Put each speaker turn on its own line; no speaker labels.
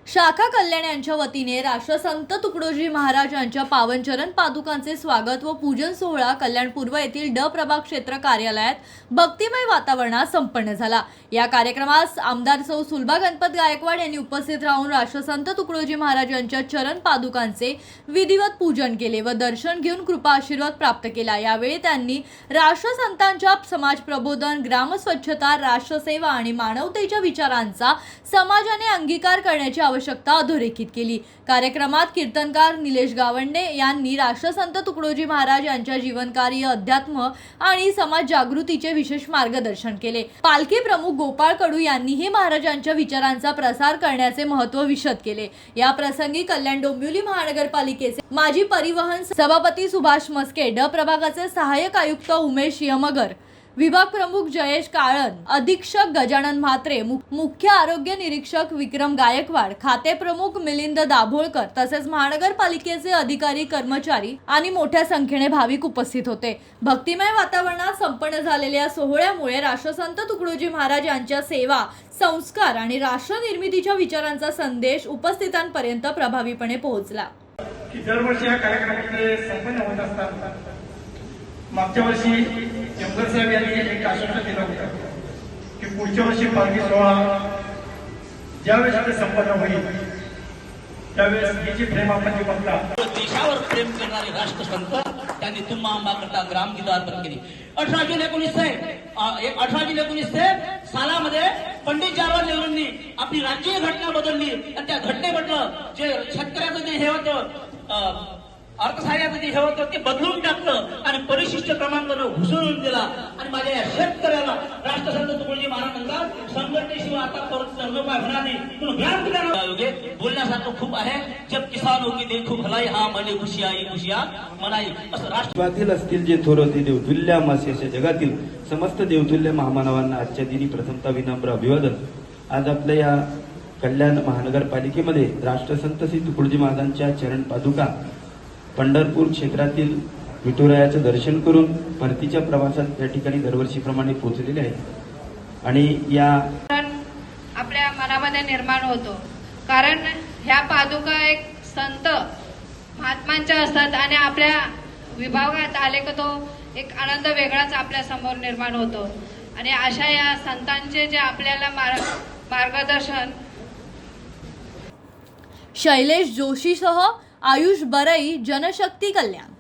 शाखा कल्याण यांच्या वतीने राष्ट्रसंत तुकडोजी महाराज यांच्या पावनचरण पादुकांचे स्वागत व पूजन सोहळा कल्याण पूर्व येथील ड प्रभाग क्षेत्र कार्यालयात भक्तिमय वातावरणात संपन्न झाला। या कार्यक्रमास आमदार सौ सुलभा गणपत गायकवाड यांनी उपस्थित राहून राष्ट्रसंत तुकडोजी महाराज यांच्या चरण पादुकांचे विधिवत पूजन केले व दर्शन घेऊन कृपा आशीर्वाद प्राप्त केला। यावेळी त्यांनी राष्ट्रसंतांच्या समाज प्रबोधन, ग्राम स्वच्छता, राष्ट्रसेवा आणि मानवतेच्या विचारांचा समाजाने अंगीकार करण्याची आवश्यकता अधोरेखित केली। कार्यक्रमात कीर्तनकार निलेश गावंडे यांनी राष्ट्रसंत तुकडोजी महाराज यांच्या जीवनकार्य, अध्यात्म आणि समाज जागृतीचे विशेष मार्गदर्शन केले। पालखी प्रमुख गोपाळ कडू यांनीही महाराजांच्या विचारांचा प्रसार करण्याचे महत्त्व विशद केले। या प्रसंगी कल्याण डोंबिवली महानगरपालिकेचे माजी परिवहन सभापती सुभाष मस्के, ड प्रभागाचे सहाय्यक आयुक्त उमेश यमगर, विभाग प्रमुख जयेश काळन, अधीक्षक गजानन म्हात्रे, मुख्य आरोग्य निरीक्षक विक्रम गायकवाड, खाते प्रमुख मिलिंद दाभोळकर तसेच महानगरपालिकेचे अधिकारी, कर्मचारी आणि मोठ्या संख्येने भाविक उपस्थित होते। भक्तिमय वातावरणात संपन्न झालेल्या सोहळ्यामुळे राष्ट्रसंत तुकडोजी महाराज यांच्या सेवा, संस्कार आणि राष्ट्र निर्मितीच्या विचारांचा संदेश उपस्थितांपर्यंत प्रभावीपणे पोहोचला।
दरवर्षी हा कार्यक्रम संपन्न होत असतात। मागच्या वर्षी यमगर साहेब यांनी एक आश्वासन दिलं होतं की पुढच्या वर्षी पालखी सोहळा ज्यावेळेस ते संपन्न होईल त्यावेळेस ही जी प्रेम आपण जी बघता,
देशावर प्रेम करणारे राष्ट्रसंत त्यांनी तुम्हा आंबा करता ग्रामगीता अर्पण केली। 18 जून 1919 सालामध्ये पंडित जवाहरलाल नेहरूंनी आपली राज्यीय घटना बदलली आणि त्या घटनेबद्दल जे शेतकऱ्याचं जे हे होतं, अर्थसहाय्याचं जे हे होतं ते बदलून टाकलं आणि परिशिष्ट क्रमांकानं घुसळून दिला आणि माझ्या या शेतकऱ्याला राष्ट्रसंत तुकडोजी महाराजांचा संघटनेशिवाय आता परत तरणोपाय होणार नाही म्हणून ग्रामगीता बोलण्यासारखं खूप आहे। जब किसान होगी देखो भलाई, हा मने खुशिया मनाई, असं
राष्ट्रातील असतील जे थोरते देवतुल्य मासेच्या जगातील समस्त देवतुल्य महामानवांना आजच्या दिनी प्रथमता विनम्र अभिवादन। आज आपल्या या कल्याण महानगरपालिकेमध्ये राष्ट्रसंत श्री तुकडोजी महाराजांच्या चरण पादुका पंढरपूर क्षेत्रातील विठुरायाचं दर्शन करून परतीच्या प्रवासात या ठिकाणी दरवर्षीप्रमाणे पोहोचलेले आहेत आणि या
आपल्या मनामध्ये निर्माण होतो, कारण ह्या पादुका एक संत महात्मांच्या असतात आणि आपल्या विभागात आले की तो एक आनंद वेगळाच आपल्या समोर निर्माण होतो आणि अशा या संतांचे जे आपल्याला मार्गदर्शन
शैलेश जोशीसह आयुष बरई, जनशक्ती कल्याण।